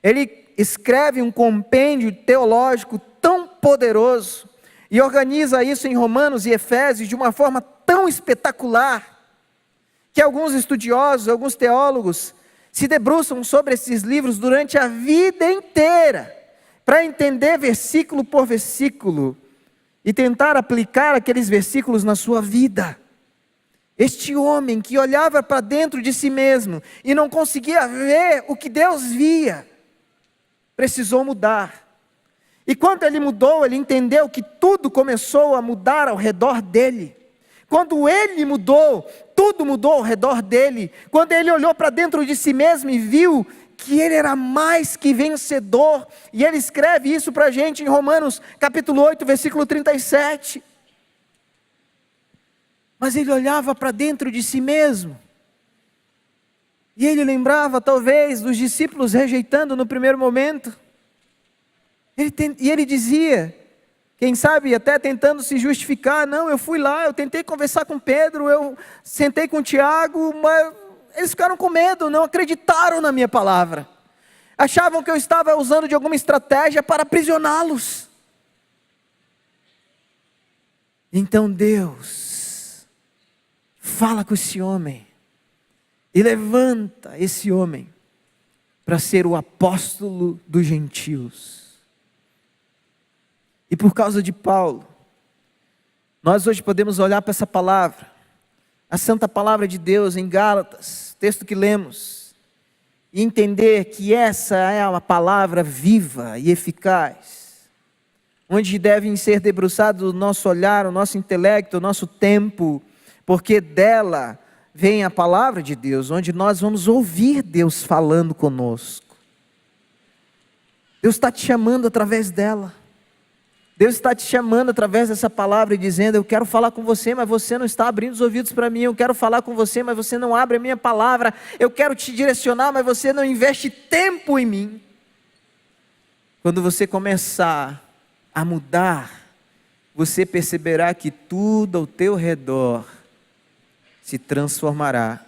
Ele escreve um compêndio teológico tão poderoso e organiza isso em Romanos e Efésios de uma forma tão espetacular que alguns estudiosos, alguns teólogos se debruçam sobre esses livros durante a vida inteira para entender versículo por versículo e tentar aplicar aqueles versículos na sua vida. Este homem que olhava para dentro de si mesmo e não conseguia ver o que Deus via, precisou mudar. E quando ele mudou, ele entendeu que tudo começou a mudar ao redor dele. Quando ele mudou, tudo mudou ao redor dele. Quando ele olhou para dentro de si mesmo e viu que ele era mais que vencedor. E ele escreve isso para a gente em Romanos capítulo 8, versículo 37. Mas ele olhava para dentro de si mesmo. E ele lembrava talvez dos discípulos rejeitando no primeiro momento. E ele dizia, quem sabe até tentando se justificar: não, eu fui lá, eu tentei conversar com Pedro, eu sentei com Tiago, mas eles ficaram com medo, não acreditaram na minha palavra. Achavam que eu estava usando de alguma estratégia para aprisioná-los. Então Deus fala com esse homem e levanta esse homem para ser o apóstolo dos gentios. E por causa de Paulo, nós hoje podemos olhar para essa palavra, a santa palavra de Deus em Gálatas, texto que lemos, e entender que essa é uma palavra viva e eficaz, onde devem ser debruçados o nosso olhar, o nosso intelecto, o nosso tempo, porque dela vem a palavra de Deus, onde nós vamos ouvir Deus falando conosco. Deus está te chamando através dela. Deus está te chamando através dessa palavra e dizendo: eu quero falar com você, mas você não está abrindo os ouvidos para mim. Eu quero falar com você, mas você não abre a minha palavra. Eu quero te direcionar, mas você não investe tempo em mim. Quando você começar a mudar, você perceberá que tudo ao teu redor se transformará.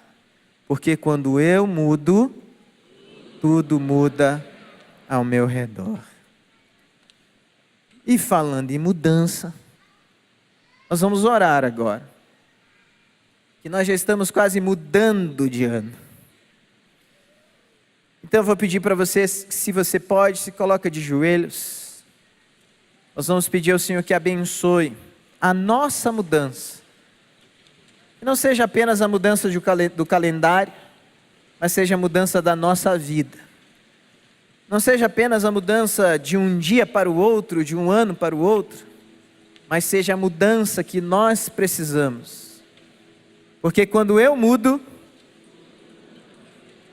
Porque quando eu mudo, tudo muda ao meu redor. E falando em mudança, nós vamos orar agora. Que nós já estamos quase mudando de ano. Então eu vou pedir para você, se você pode, se coloca de joelhos. Nós vamos pedir ao Senhor que abençoe a nossa mudança. Que não seja apenas a mudança do calendário, mas seja a mudança da nossa vida. Não seja apenas a mudança de um dia para o outro, de um ano para o outro, mas seja a mudança que nós precisamos. Porque quando eu mudo,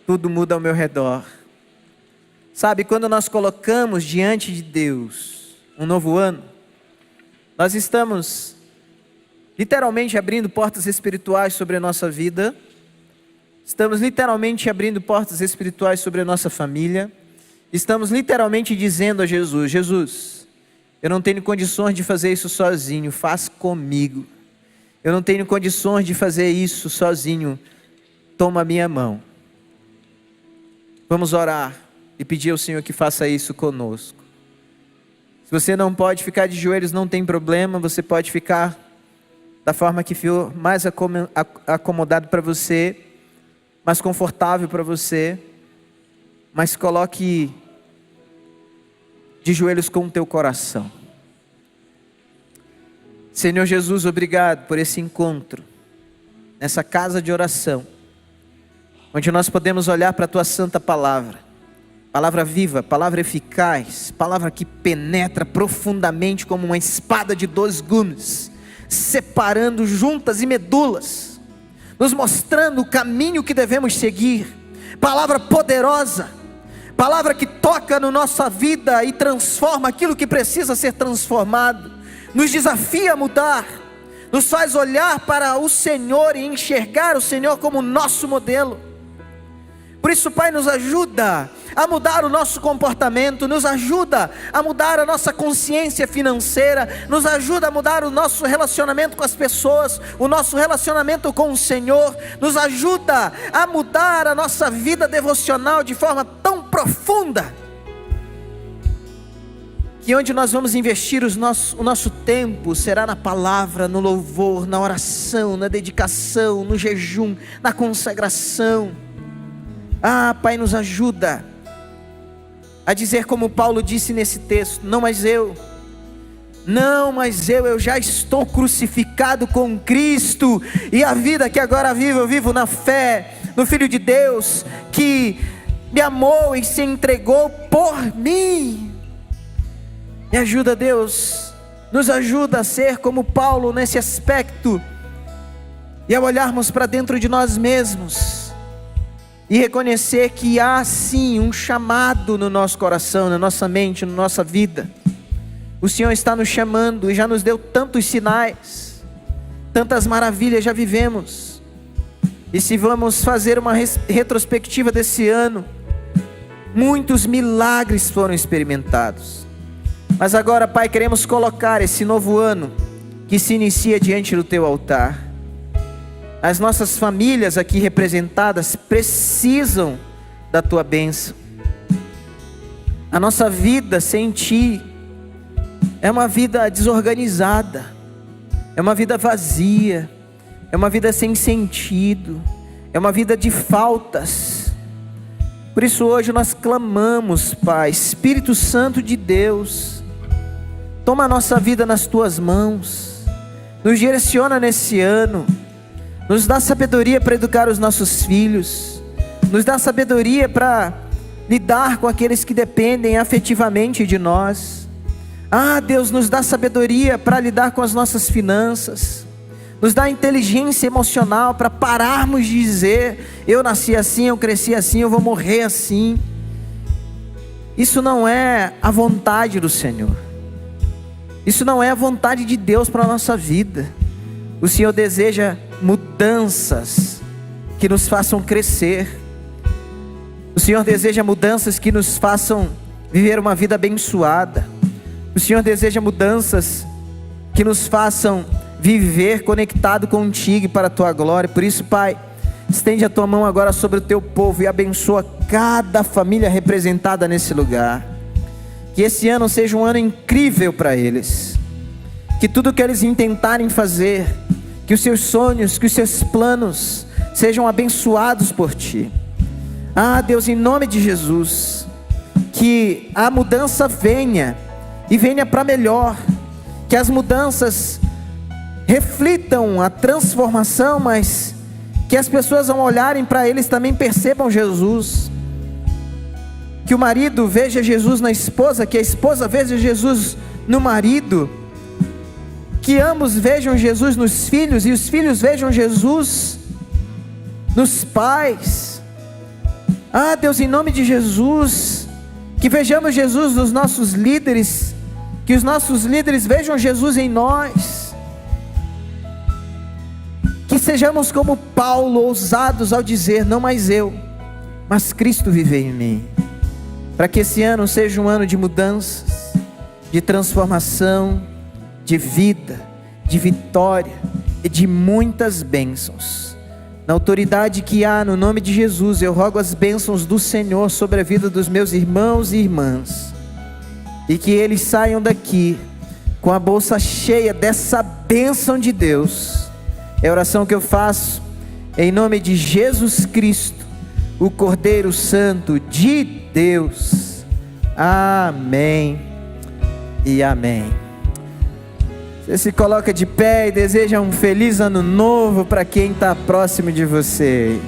tudo muda ao meu redor. Sabe, quando nós colocamos diante de Deus um novo ano, nós estamos literalmente abrindo portas espirituais sobre a nossa vida, estamos literalmente abrindo portas espirituais sobre a nossa família, estamos literalmente dizendo a Jesus: Jesus, eu não tenho condições de fazer isso sozinho, faz comigo. Eu não tenho condições de fazer isso sozinho, toma a minha mão. Vamos orar e pedir ao Senhor que faça isso conosco. Se você não pode ficar de joelhos, não tem problema, você pode ficar da forma que for mais acomodado para você, mais confortável para você, mas coloque de joelhos com o teu coração. Senhor Jesus, obrigado por esse encontro, nessa casa de oração, onde nós podemos olhar para a tua santa palavra, palavra viva, palavra eficaz, palavra que penetra profundamente como uma espada de 2 gumes, separando juntas e medulas, nos mostrando o caminho que devemos seguir. Palavra poderosa, palavra que toca na nossa vida e transforma aquilo que precisa ser transformado, nos desafia a mudar, nos faz olhar para o Senhor e enxergar o Senhor como nosso modelo. Por isso, Pai, nos ajuda a mudar o nosso comportamento, nos ajuda a mudar a nossa consciência financeira, nos ajuda a mudar o nosso relacionamento com as pessoas, o nosso relacionamento com o Senhor, nos ajuda a mudar a nossa vida devocional de forma tão profunda, que onde nós vamos investir o nosso tempo será na palavra, no louvor, na oração, na dedicação, no jejum, na consagração. Ah, Pai, nos ajuda a dizer como Paulo disse nesse texto: não mais eu, eu já estou crucificado com Cristo, e a vida que agora vivo, eu vivo na fé no Filho de Deus, que me amou e se entregou por mim. Me ajuda, Deus, nos ajuda a ser como Paulo nesse aspecto, e a olharmos para dentro de nós mesmos, e reconhecer que há sim um chamado no nosso coração, na nossa mente, na nossa vida. O Senhor está nos chamando e já nos deu tantos sinais, tantas maravilhas já vivemos. E se vamos fazer uma retrospectiva desse ano, muitos milagres foram experimentados. Mas agora, Pai, queremos colocar esse novo ano que se inicia diante do Teu altar. As nossas famílias aqui representadas precisam da Tua bênção. A nossa vida sem Ti é uma vida desorganizada, é uma vida vazia, é uma vida sem sentido, é uma vida de faltas. Por isso hoje nós clamamos, Pai, Espírito Santo de Deus, toma a nossa vida nas Tuas mãos, nos direciona nesse ano, nos dá sabedoria para educar os nossos filhos, nos dá sabedoria para lidar com aqueles que dependem afetivamente de nós. Ah, Deus, nos dá sabedoria para lidar com as nossas finanças, nos dá inteligência emocional para pararmos de dizer: eu nasci assim, eu cresci assim, eu vou morrer assim. Isso não é a vontade do Senhor, isso não é a vontade de Deus para a nossa vida. O Senhor deseja mudanças que nos façam crescer. O Senhor deseja mudanças que nos façam viver uma vida abençoada. O Senhor deseja mudanças que nos façam viver conectado contigo e para a Tua glória. Por isso, Pai, estende a Tua mão agora sobre o Teu povo e abençoa cada família representada nesse lugar. Que esse ano seja um ano incrível para eles, que tudo que eles intentarem fazer, que os seus sonhos, que os seus planos sejam abençoados por Ti. Ah, Deus, em nome de Jesus, que a mudança venha, e venha para melhor, que as mudanças reflitam a transformação, mas que as pessoas, ao olharem para eles, também percebam Jesus. Que o marido veja Jesus na esposa, que a esposa veja Jesus no marido, Que ambos vejam Jesus nos filhos e os filhos vejam Jesus nos pais. Ah, Deus, em nome de Jesus, que vejamos Jesus nos nossos líderes, que os nossos líderes vejam Jesus em nós, que sejamos como Paulo, ousados ao dizer: não mais eu, mas Cristo vive em mim. Para que esse ano seja um ano de mudanças, de transformação, de vida, de vitória e de muitas bênçãos. Na autoridade que há no nome de Jesus, eu rogo as bênçãos do Senhor sobre a vida dos meus irmãos e irmãs, e que eles saiam daqui com a bolsa cheia dessa bênção de Deus. É a oração que eu faço em nome de Jesus Cristo, o Cordeiro Santo de Deus. Amém e amém. Você se coloca de pé e deseja um feliz ano novo para quem está próximo de você.